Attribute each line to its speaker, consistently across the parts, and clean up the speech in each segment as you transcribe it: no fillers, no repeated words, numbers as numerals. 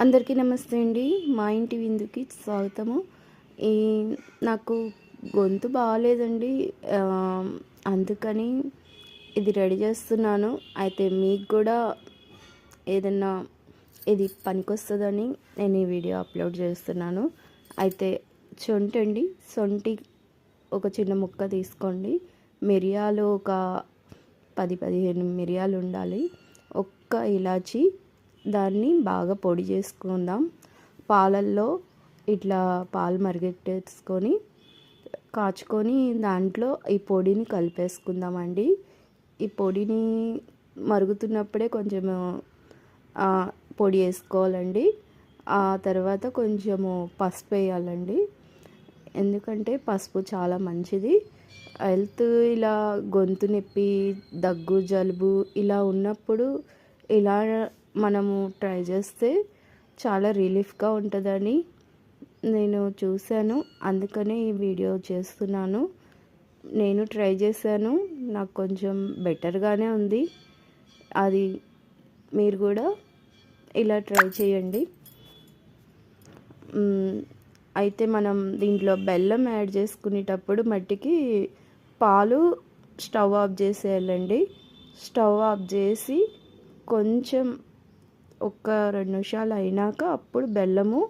Speaker 1: అందరికీ నమస్తే అండి. మా ఇంటి విందుకి స్వాగతము. ఈ నాకు గొంతు బాగాలేదండి. అందుకని ఇది రెడీ చేస్తున్నాను. అయితే మీకు కూడా ఏదన్నా ఇది పనికొస్తుందని నేను ఈ వీడియో అప్లోడ్ చేస్తున్నాను. అయితే సొంటి ఒక చిన్న ముక్క తీసుకోండి. మిరియాలు ఒక 10-15 మిరియాలు ఉండాలి. ఒక్క ఇలాచి, దాన్ని బాగా పొడి చేసుకుందాం. పాలల్లో ఇట్లా పాలు మరిగెట్టేసుకొని కాచుకొని దాంట్లో ఈ పొడిని కలిపేసుకుందామండి. ఈ పొడిని మరుగుతున్నప్పుడే కొంచెము పొడి వేసుకోవాలండి. ఆ తర్వాత కొంచెము పసుపు వేయాలండి. ఎందుకంటే పసుపు చాలా మంచిది. హెల్త్ ఇలా గొంతు నొప్పి, దగ్గు, జలుబు ఇలా ఉన్నప్పుడు ఇలా మనము ట్రై చేస్తే చాలా రిలీఫ్గా ఉంటుందని నేను చూశాను. అందుకనే ఈ వీడియో చేస్తున్నాను. నేను ట్రై చేశాను, నాకు కొంచెం బెటర్గానే ఉంది. అది మీరు కూడా ఇలా ట్రై చేయండి. అయితే మనం దీంట్లో బెల్లం యాడ్ చేసుకునేటప్పుడు మట్టికి పాలు స్టవ్ ఆఫ్ చేసేయాలండి. స్టవ్ ఆఫ్ చేసి కొంచెం ఒక 2 నిమిషాలు అయినాక అప్పుడు బెల్లము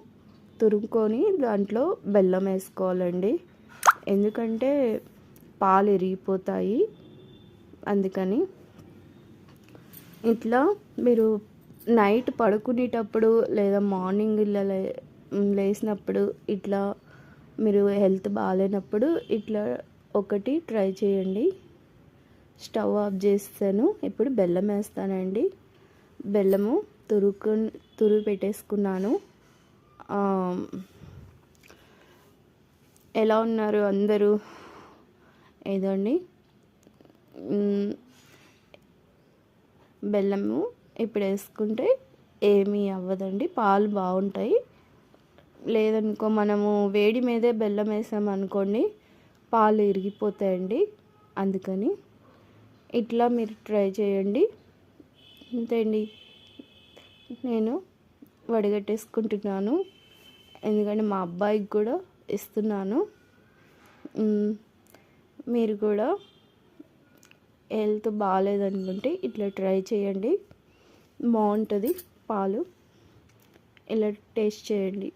Speaker 1: తురుముకొని దాంట్లో బెల్లం వేసుకోవాలండి. ఎందుకంటే పాలు ఇరిగిపోతాయి. అందుకని ఇట్లా మీరు నైట్ పడుకునేటప్పుడు లేదా మార్నింగ్ ఇలా లేచినప్పుడు ఇట్లా మీరు హెల్త్ బాగాలేనప్పుడు ఇట్లా ఒకటి ట్రై చేయండి. స్టవ్ ఆఫ్ చేస్తాను. ఇప్పుడు బెల్లం వేస్తానండి. బెల్లము తురుగు పెట్టేసుకున్నాను. ఎలా ఉన్నారు అందరూ? ఏదండి, బెల్లము ఇప్పుడు వేసుకుంటే ఏమీ అవ్వదండి, పాలు బాగుంటాయి. లేదనుకో మనము వేడి మీదే బెల్లం వేసామనుకోండి పాలు ఇరిగిపోతాయండి. అందుకని ఇట్లా మీరు ట్రై చేయండి. అంతే అండి. నేను వడగట్టేసుకుంటున్నాను, ఎందుకంటే మా అబ్బాయికి కూడా ఇస్తున్నాను. మీరు కూడా హెల్త్ బాగాలేదనుకుంటే ఇట్లా ట్రై చేయండి, బాగుంటుంది. పాలు ఇలా టేస్ట్ చేయండి.